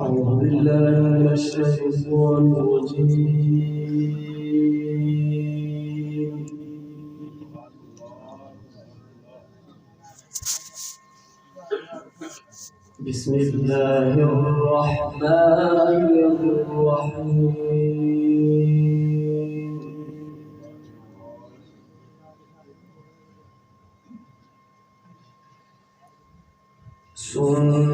أعوذ بالله من الشيطان الرجيم. بسم الله الرحمن الرحيم. سنة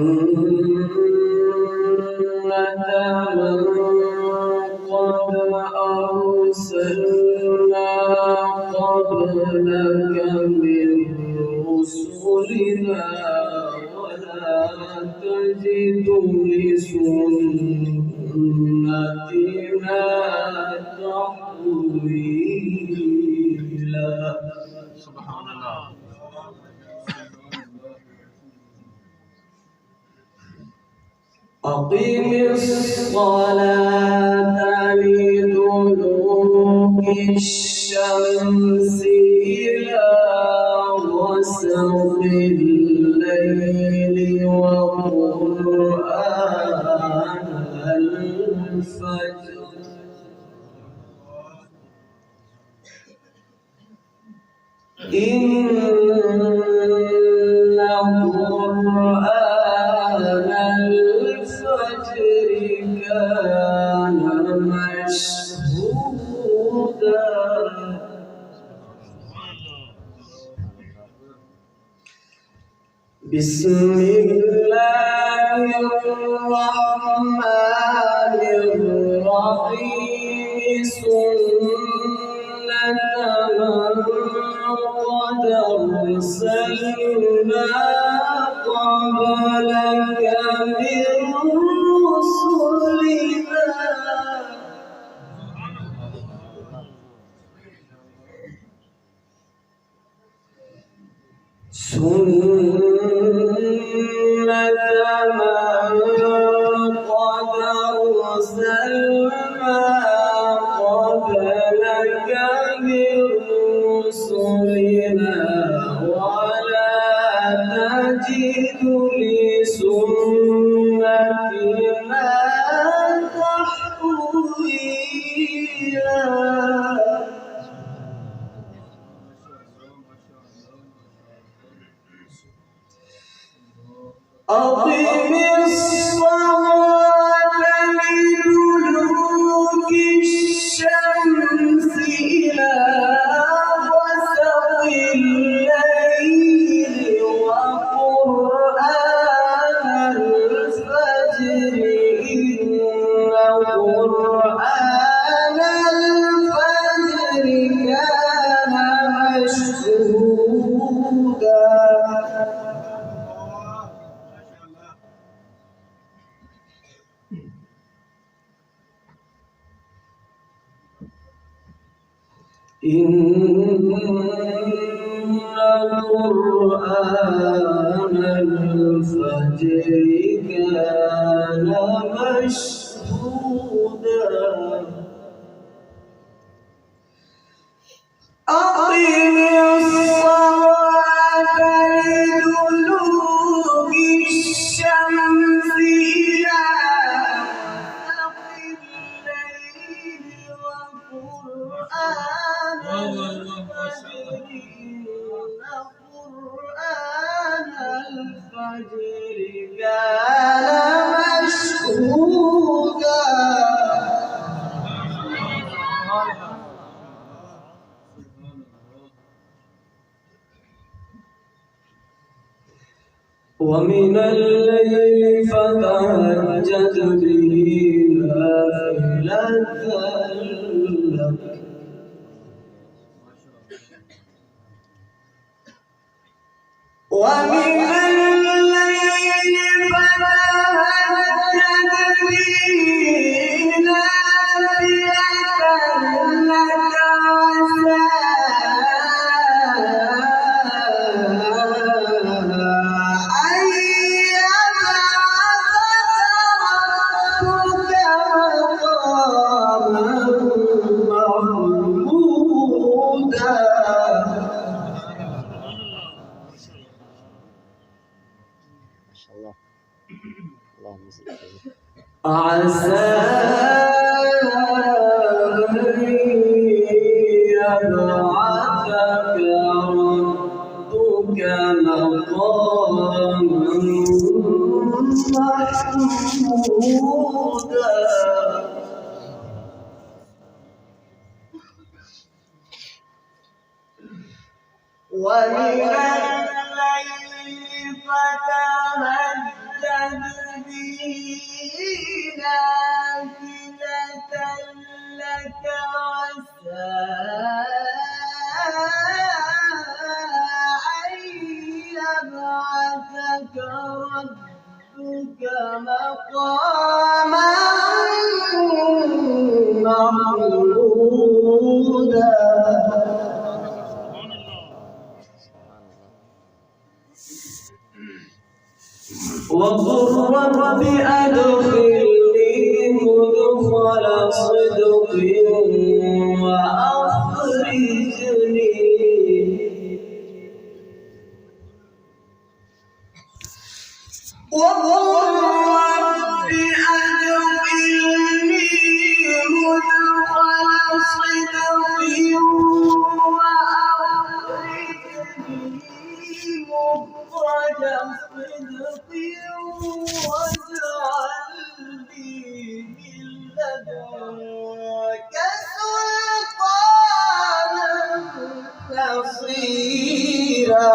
من قد أرسلنا قبلك من رسلنا ولا تجد لسنتنا تحويلا. سبحان الله. أقم الصلاة لدلوك الشمس إلى غسق الليل وقرآن الفجر إن قرآن الفجر كان مشهودا. بسم الله الرحمن الرحيم. سنة من قد أرسلنا قبلك من رسلنا ولا تجد لسنتنا تحويلا. أقم الصلاة لدلوك الشمس إلى غسق الليل وقرآن الفجر إن قرآن الفجر كان مشهودا. إن قرآن الفجر كان مشهودا. أقم الصلاة لدلوك الشمس إلى غسق الليل وقرآن الفجر إن قرآن الفجر كان مشهودا. ومن الليل فتهجد به نافلة لك ومن الليل فتهجد به نافلة لك عسى عسى أن يبعثك ربك مقاما محمودا ومن الليل فتهجد به نافلة لك عسى أن يبعثك ربك مقاما محمودا وقل رب أدخلني مدخل صدق وأخرجني مدخل صدق مخرج صدق واجعل لي من لدنك سلطانا نصيرا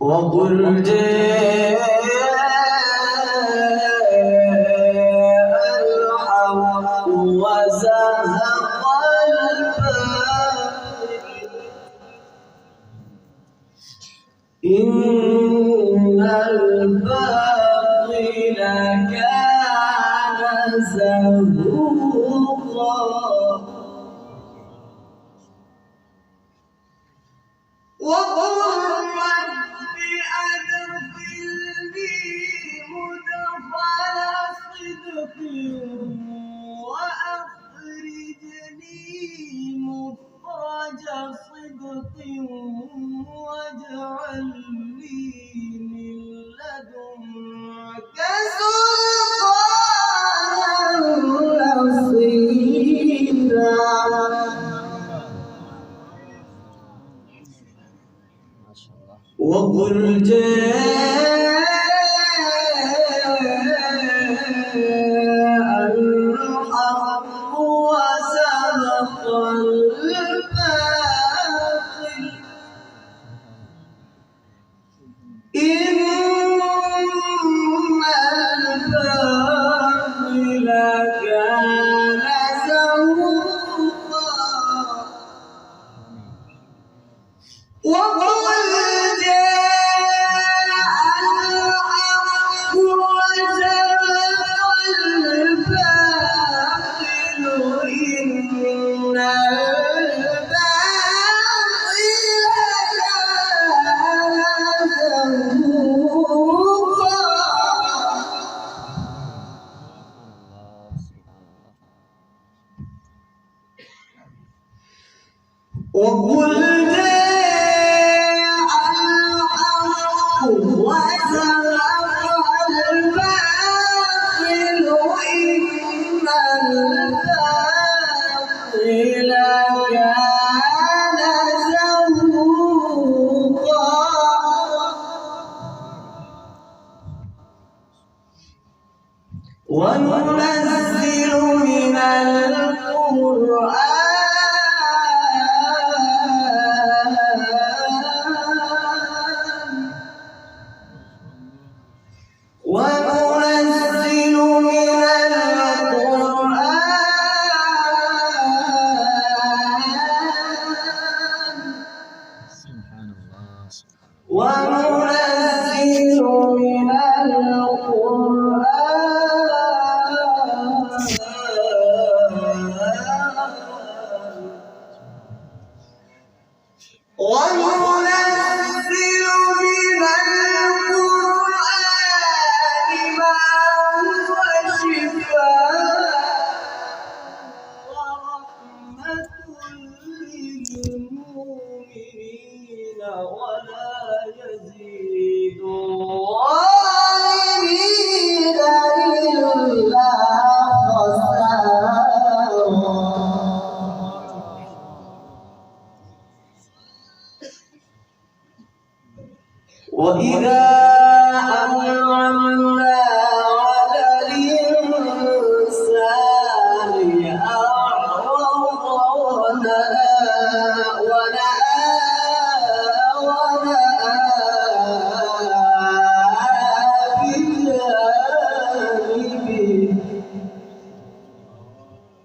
وقل جاء الحق وزهق الباطل إن الباطل كان زهوقا وقل رب أدخلني مدخل صدق وأخرجني مخرج صدق واجعل لي من لدنك سلطانا نصيرا وقل جاء الحق وزهق الباطل إن الباطل كان زهوقا وقل وقل جاء الحق وزهق الباطل إن الباطل كان زهوقا وننزل من القرآن وننزل من القرآن ما هو شفاء ورحمة للمؤمنين ولا يزيد الظالمين إلا خسارا. وإذا أنعمنا على الإنسان أعرض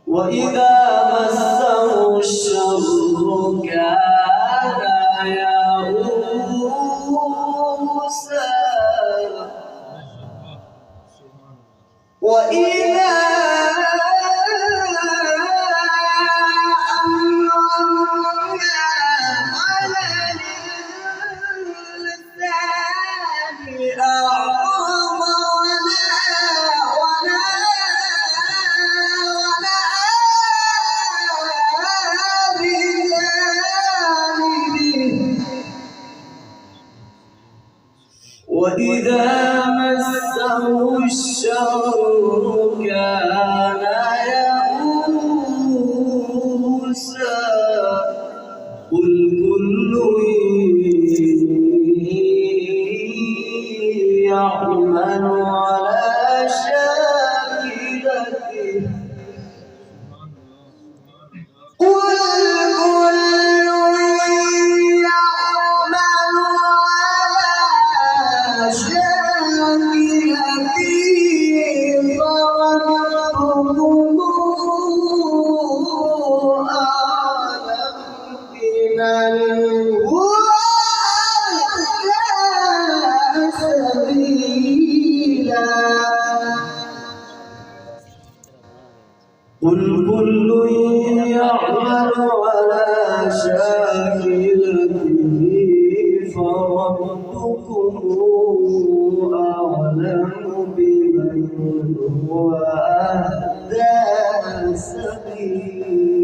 وإذا مسه الشر كان يئوسا. وإذا أنعمنا على الإنسان أعرض وإذا مسه الشر كان يئوسا. قل كل يعمل على شاكلته قل كل يعمل على شاكلته فربكم أعلم بمن هو أهدى سبيلا.